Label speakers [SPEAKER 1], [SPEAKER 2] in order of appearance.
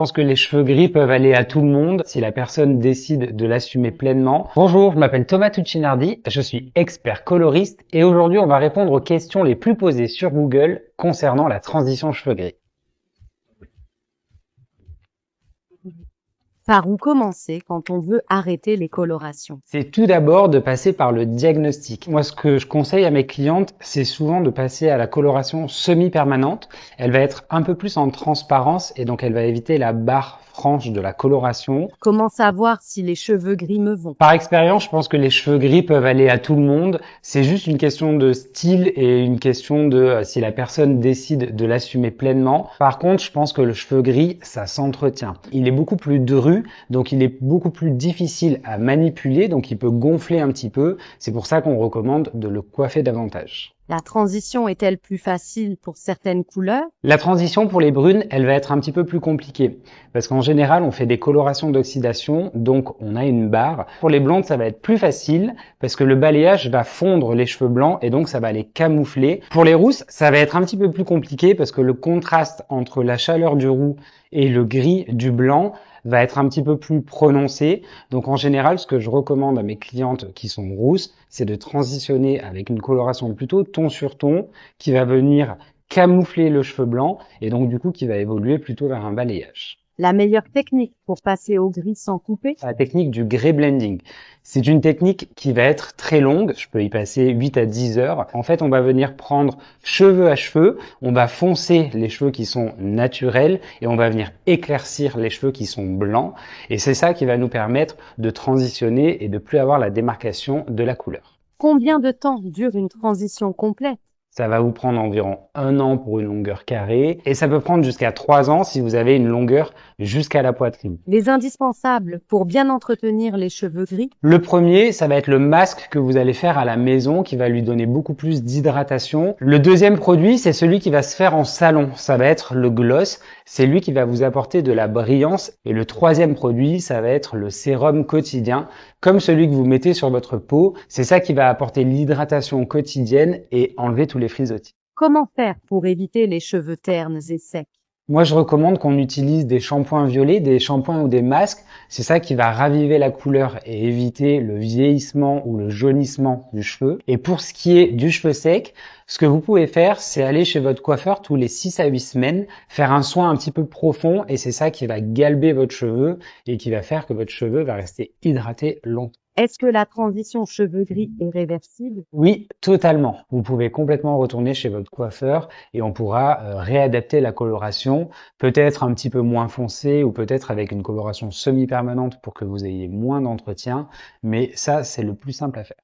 [SPEAKER 1] Je pense que les cheveux gris peuvent aller à tout le monde si la personne décide de l'assumer pleinement. Bonjour, je m'appelle Thomas Tuccinardi, je suis expert coloriste et aujourd'hui on va répondre aux questions les plus posées sur Google concernant la transition cheveux gris.
[SPEAKER 2] Par où commencer quand on veut arrêter les colorations?
[SPEAKER 1] C'est tout d'abord de passer par le diagnostic. Moi, ce que je conseille à mes clientes, c'est souvent de passer à la coloration semi-permanente. Elle va être un peu plus en transparence et donc elle va éviter la barre franche de la coloration.
[SPEAKER 2] Comment savoir si les cheveux gris me vont?
[SPEAKER 1] Par expérience, je pense que les cheveux gris peuvent aller à tout le monde. C'est juste une question de style et une question de si la personne décide de l'assumer pleinement. Par contre, je pense que le cheveu gris, ça s'entretient. Il est beaucoup plus dru, donc il est beaucoup plus difficile à manipuler, donc il peut gonfler un petit peu. C'est pour ça qu'on recommande de le coiffer davantage.
[SPEAKER 2] La transition est-elle plus facile pour certaines couleurs?
[SPEAKER 1] La transition pour les brunes, elle va être un petit peu plus compliquée parce qu'en général, on fait des colorations d'oxydation, donc on a une barre. Pour les blondes, ça va être plus facile parce que le balayage va fondre les cheveux blancs et donc ça va les camoufler. Pour les rousses, ça va être un petit peu plus compliqué parce que le contraste entre la chaleur du roux et le gris du blanc va être un petit peu plus prononcé. Donc en général, ce que je recommande à mes clientes qui sont rousses, c'est de transitionner avec une coloration plutôt ton sur ton qui va venir camoufler le cheveu blanc et donc du coup qui va évoluer plutôt vers un balayage.
[SPEAKER 2] La meilleure technique pour passer au gris sans couper?
[SPEAKER 1] La technique du grey blending. C'est une technique qui va être très longue, je peux y passer 8 à 10 heures. En fait, on va venir prendre cheveux à cheveux, on va foncer les cheveux qui sont naturels et on va venir éclaircir les cheveux qui sont blancs. Et c'est ça qui va nous permettre de transitionner et de plus avoir la démarcation de la couleur.
[SPEAKER 2] Combien de temps dure une transition complète?
[SPEAKER 1] Ça va vous prendre environ 1 an pour une longueur carrée et ça peut prendre jusqu'à 3 ans si vous avez une longueur jusqu'à la poitrine.
[SPEAKER 2] Les indispensables pour bien entretenir les cheveux gris?
[SPEAKER 1] Le premier, ça va être le masque que vous allez faire à la maison qui va lui donner beaucoup plus d'hydratation. Le deuxième produit, c'est celui qui va se faire en salon. Ça va être le gloss. C'est lui qui va vous apporter de la brillance. Et le troisième produit, ça va être le sérum quotidien, comme celui que vous mettez sur votre peau. C'est ça qui va apporter l'hydratation quotidienne et enlever tous les frisottis.
[SPEAKER 2] Comment faire pour éviter les cheveux ternes et secs?
[SPEAKER 1] Moi, je recommande qu'on utilise des shampoings violets, des shampoings ou des masques. C'est ça qui va raviver la couleur et éviter le vieillissement ou le jaunissement du cheveu. Et pour ce qui est du cheveu sec, ce que vous pouvez faire, c'est aller chez votre coiffeur tous les 6 à 8 semaines, faire un soin un petit peu profond et c'est ça qui va galber votre cheveu et qui va faire que votre cheveu va rester hydraté longtemps.
[SPEAKER 2] Est-ce que la transition cheveux gris est réversible?
[SPEAKER 1] Oui, totalement. Vous pouvez complètement retourner chez votre coiffeur et on pourra réadapter la coloration, peut-être un petit peu moins foncée ou peut-être avec une coloration semi-permanente pour que vous ayez moins d'entretien, mais ça, c'est le plus simple à faire.